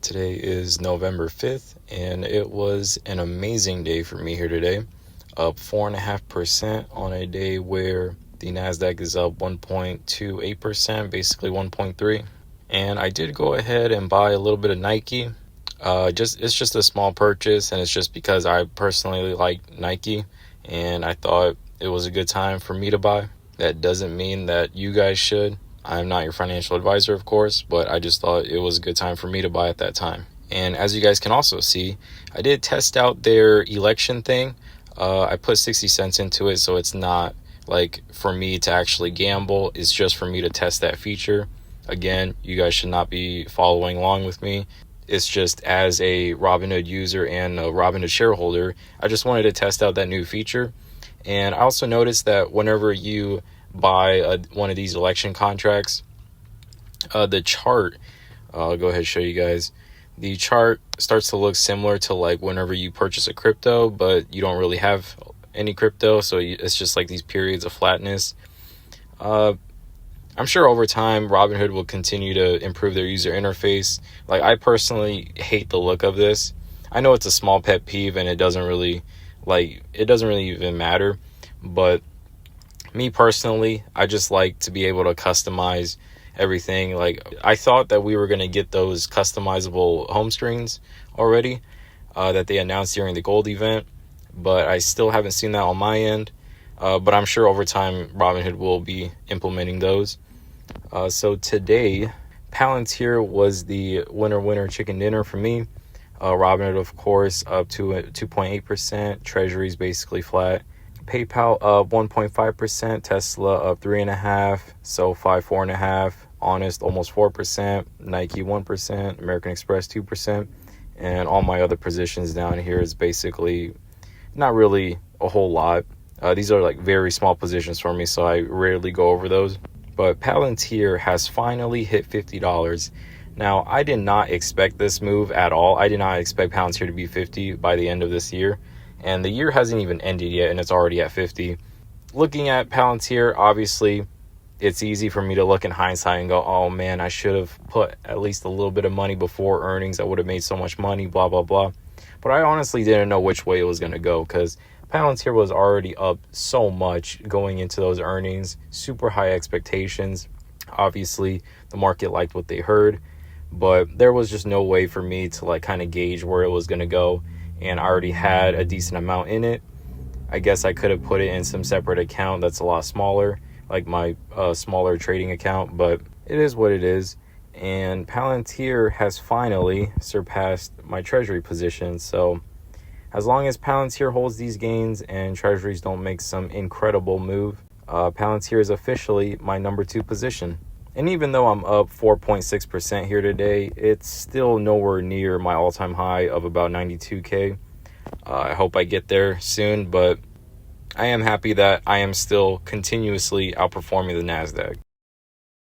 Today is November 5th, and it was an amazing day for me here today. Up 4.5% on a day where the NASDAQ is up 1.28%, basically 1.3. And I did go ahead and buy a little bit of Nike. It's just a small purchase, and it's just because I personally like Nike, and I thought it was a good time for me to buy. That doesn't mean that you guys should. I'm not your financial advisor, of course, but I just thought it was a good time for me to buy at that time. And as you guys can also see, I did test out their election thing. I put 60 cents into it, so it's not like for me to actually gamble. It's just for me to test that feature. Again, you guys should not be following along with me. It's just as a Robinhood user and a Robinhood shareholder, I just wanted to test out that new feature. And I also noticed that whenever you buy one of these election contracts, the chart, I'll go ahead and show you guys. The chart starts to look similar to like whenever you purchase a crypto, but you don't really have any crypto. So it's just like these periods of flatness. I'm sure over time, Robinhood will continue to improve their user interface. Like, I personally hate the look of this. I know it's a small pet peeve and it doesn't really even matter, but me personally, I just like to be able to customize everything. Like, I thought that we were going to get those customizable home screens already that they announced during the gold event, but I still haven't seen that on my end. But I'm sure over time, Robinhood will be implementing those. So today, Palantir was the winner chicken dinner for me. Robinhood, of course, up to 2.8%. Treasuries basically flat. PayPal up 1.5%, Tesla up 3.5%, SoFi 4.5%, Honest almost 4%, Nike 1%, American Express 2%, and all my other positions down here is basically not really a whole lot. These are like very small positions for me, so I rarely go over those. But Palantir has finally hit $50. Now, I did not expect this move at all. I did not expect Palantir to be 50 by the end of this year. And the year hasn't even ended yet, and it's already at 50. Looking at Palantir, obviously, it's easy for me to look in hindsight and go, oh man, I should have put at least a little bit of money before earnings. I would have made so much money, blah, blah, blah. But I honestly didn't know which way it was going to go, because Palantir was already up so much going into those earnings. Super high expectations. Obviously, the market liked what they heard, but there was just no way for me to like kind of gauge where it was going to go. And I already had a decent amount in it. I guess I could have put it in some separate account that's a lot smaller, like my smaller trading account, but it is what it is. And Palantir has finally surpassed my treasury position. So as long as Palantir holds these gains and treasuries don't make some incredible move, Palantir is officially my number 2 position. And even though I'm up 4.6% here today, it's still nowhere near my all-time high of about 92K. I hope I get there soon, but I am happy that I am still continuously outperforming the NASDAQ.